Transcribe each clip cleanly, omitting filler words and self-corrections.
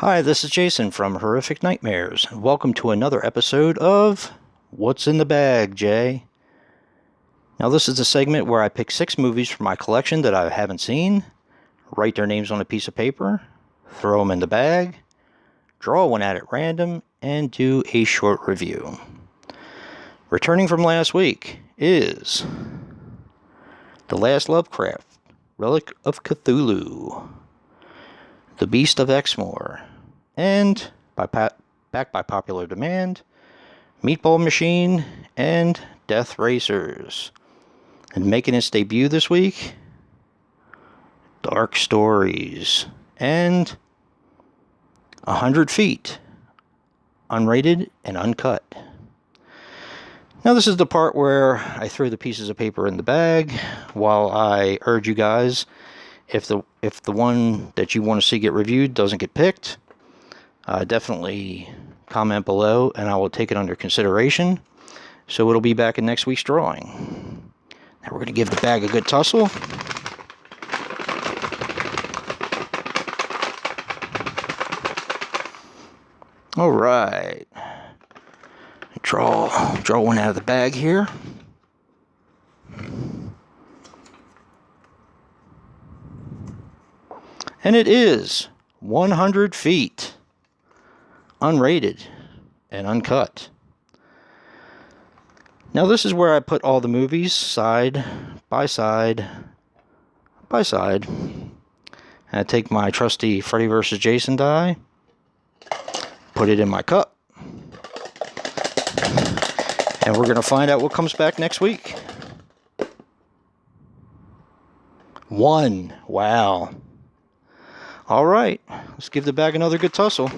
Hi, this is Jason from Horrific Nightmares. Welcome to another episode of What's in the Bag, Jay? Now, this is a segment where I pick 6 movies from my collection that I haven't seen, write their names on a piece of paper, throw them in the bag, draw one out at random, and do a short review. Returning from last week is The Last Lovecraft, Relic of Cthulhu, The Beast of Exmoor, and, back by popular demand, Meatball Machine and Death Racers. And making its debut this week, Dark Stories and 100 Feet, unrated and uncut. Now this is the part where I throw the pieces of paper in the bag while I urge you guys, if the one that you want to see get reviewed doesn't get picked, definitely comment below and I will take it under consideration. So it'll be back in next week's drawing. Now we're going to give the bag a good tussle. All right. Draw one out of the bag here. And it is 100 Feet, unrated and uncut. Now this is where I put all the movies side by side by side. And I take my trusty Freddy vs. Jason die, put it in my cup, and we're going to find out what comes back next week. 1. Wow. All right, let's give the bag another good tussle.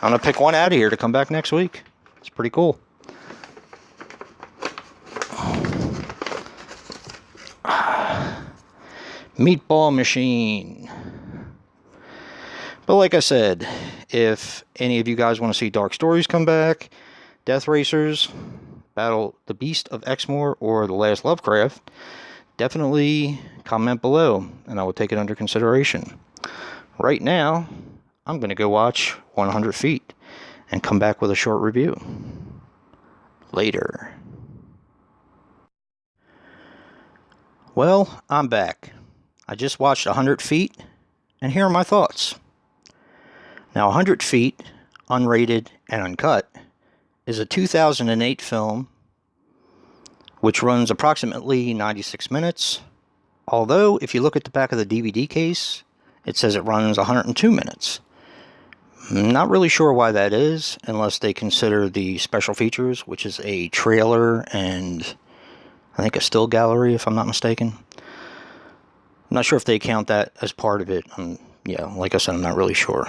I'm going to pick one out of here to come back next week. It's pretty cool. Meatball Machine. But like I said, if any of you guys want to see Dark Stories come back, Death Racers, Battle the Beast of Exmoor, or The Last Lovecraft, definitely comment below and I will take it under consideration. Right now, I'm going to go watch 100 Feet and come back with a short review later. Well, I'm back. I just watched 100 Feet and here are my thoughts. Now, 100 Feet, unrated and uncut, is a 2008 film which runs approximately 96 minutes. Although, if you look at the back of the DVD case, it says it runs 102 minutes. Not really sure why that is, unless they consider the special features, which is a trailer and I think a still gallery, if I'm not mistaken. I'm not sure if they count that as part of it. Yeah, like I said, I'm not really sure.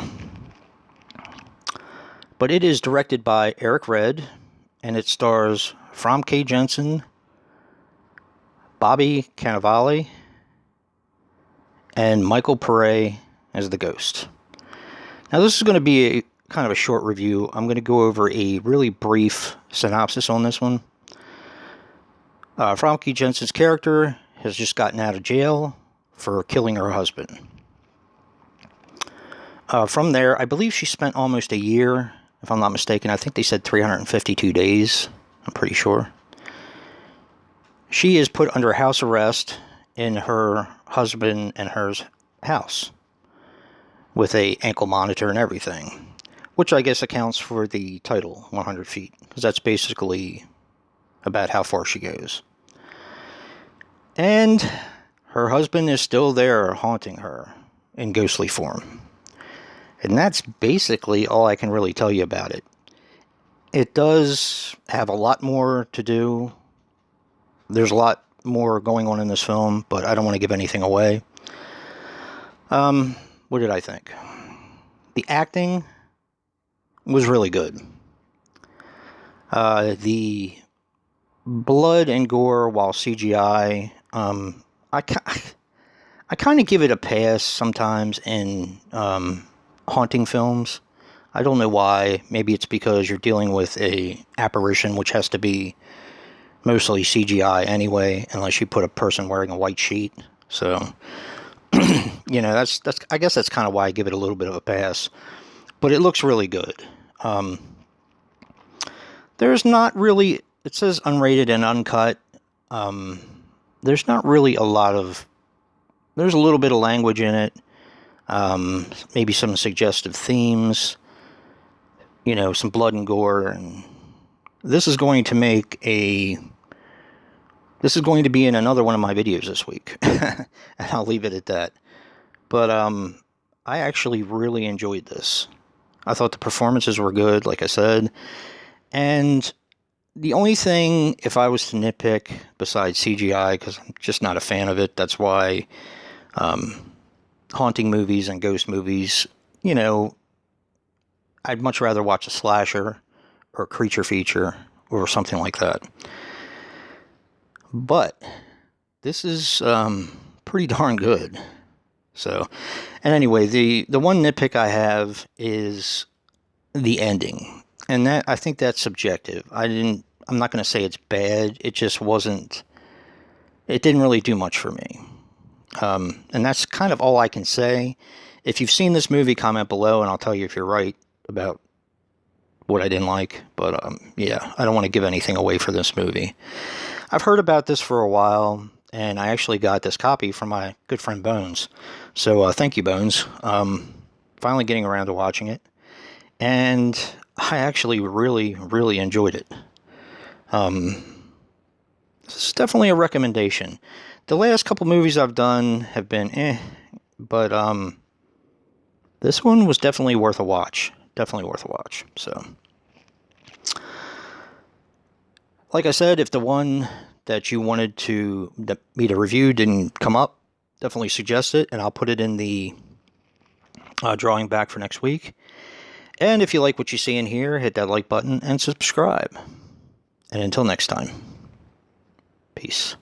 But it is directed by Eric Red, and it stars Famke Janssen, Bobby Cannavale, and Michael Pare as the ghost. Now this is going to be a kind of a short review. I'm going to go over a really brief synopsis on this one. Famke Janssen's character has just gotten out of jail for killing her husband. From there, I believe she spent almost a year, if I'm not mistaken. I think they said 352 days. I'm pretty sure. She is put under house arrest in her husband and her's house with a ankle monitor and everything, which I guess accounts for the title 100 Feet, because that's basically about how far she goes. And her husband is still there haunting her in ghostly form. And that's basically all I can really tell you about it. It does have a lot more to do. There's a lot more going on in this film, but I don't want to give anything away. What did I think? The acting was really good. The blood and gore, while CGI, I kind of give it a pass sometimes in haunting films. I don't know why. Maybe it's because you're dealing with a apparition, which has to be mostly CGI anyway, unless you put a person wearing a white sheet. So that's I guess that's kind of why I give it a little bit of a pass. But it looks really good. Um, there's not really. It says unrated and uncut. Um, there's not really a lot of. There's a little bit of language in it. Maybe some suggestive themes. Some blood and gore, and this is going to make a. This is going to be in another one of my videos this week, and I'll leave it at that. But I actually really enjoyed this. I thought the performances were good, like I said, and the only thing, if I was to nitpick, besides CGI, because I'm just not a fan of it, that's why haunting movies and ghost movies, I'd much rather watch a slasher or a creature feature or something like that. But this is pretty darn good. So, and anyway, the one nitpick I have is the ending, and I think that's subjective. I'm not going to say it's bad. It just wasn't. It didn't really do much for me, and that's kind of all I can say. If you've seen this movie, comment below, and I'll tell you if you're right about what I didn't like. But yeah, I don't want to give anything away for this movie. I've heard about this for a while, and I actually got this copy from my good friend Bones. So thank you, Bones. Finally getting around to watching it, and I actually really, really enjoyed it. This is definitely a recommendation. The last couple movies I've done have been but this one was definitely worth a watch. Definitely worth a watch. So, like I said, if the one that you wanted me to review didn't come up, definitely suggest it, and I'll put it in the drawing back for next week. And if you like what you see in here, hit that like button and subscribe. And until next time, peace.